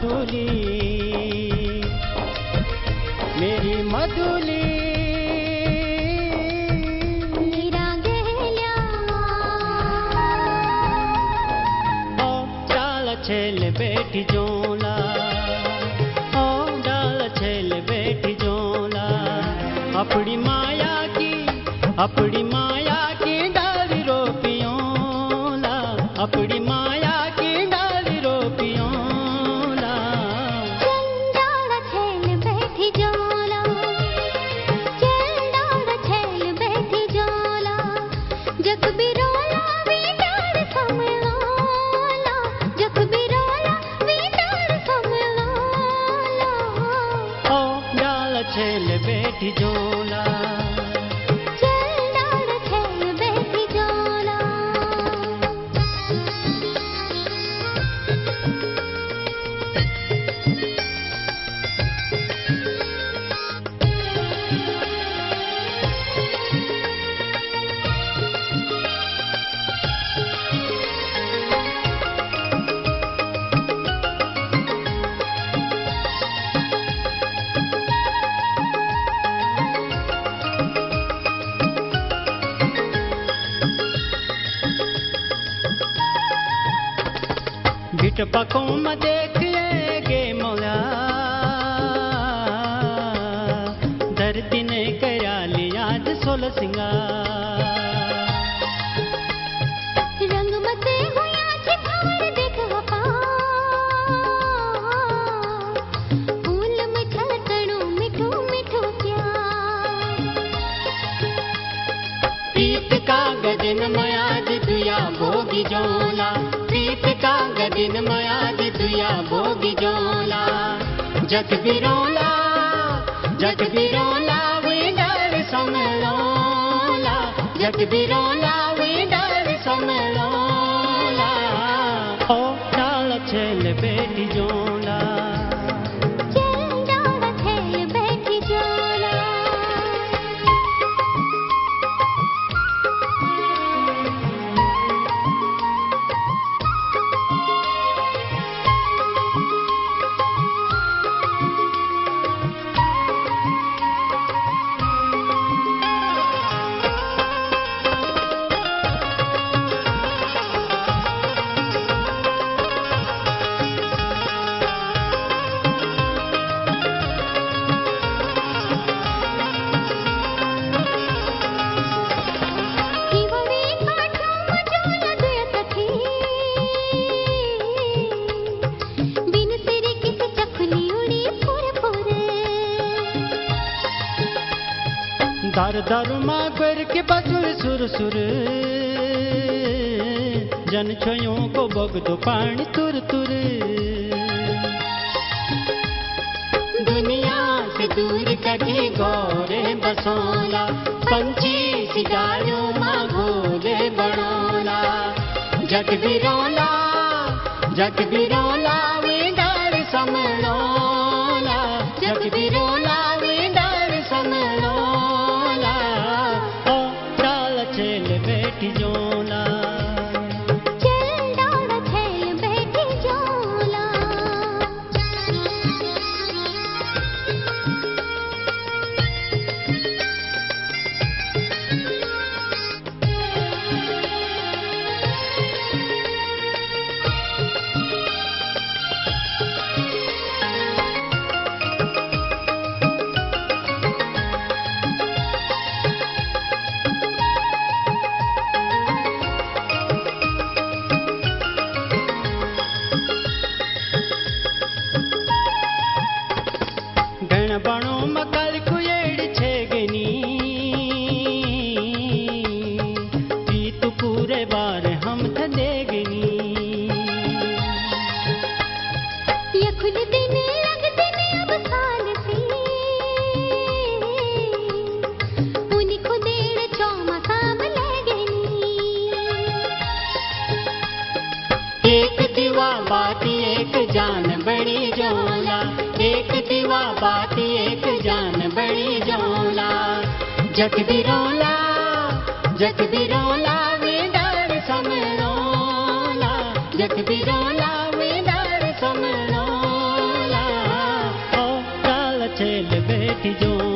मधुली मेरी मधुली मेरा गहल्या ओ डाल छेल बेटी जोला ओ डाल छेल बेटी जोला अपनी माया की डाली रोपियोला अपनी माया की डाली रोपियोला चल डाल छेल बैठी जोला चल डाल छेल बैठी जोला जग बिरोला वी डाल समलोला जग बिरोला वी डाल समलोला ओ डाल छेल बेटी जोला चल डाल छेल बैठी जोला बिट पकों में देखिएगे मौला धरती ने करा लिया सोल सिंगार रंग मते होया छिपार देख वफा फूल मिठा तणु मिठू मिठू प्यार प्रीत का गगन मयाज दुया भोगी जोला प्रीत का गगन मयाज दुया भोगी जोला जग बिरोला वे डर समलोला जग बिरोला वे डर समलोला ओ डाल छेल बेटी जोला चल डाल छेल बैठी जोला हिवळे काठो मजोला दुयसखी बिन सिरे किस चखली उड़ी फुर फुर दर दर माँ कर के बसुर सुर सुर जन छोयों को बग दो पानी तुर तुर दुनिया से दूर कटे गौरे बसोला पंछी सिगारों माँ घोले बड़ोला जग बिरोला वे डर समलोला जग बिरोला वे डर समलोला ओ डाल छेल बेटी जोला चल डाल छेल बैठी जोला गण बणो मकल कुएड़ छेगनी प्रीत पूरे बार हम थ देगनी यखुल दिन लगते ने अब साल से उन्हीं को देड़ चौमा काम लगनी एक दिवा बाती एक जान बड़ी जोला एक दिवा बाती एक जान बड़ी जोला जग बिरोला वे डर समलोला जग बिरोला वे डर समलोला देखी जो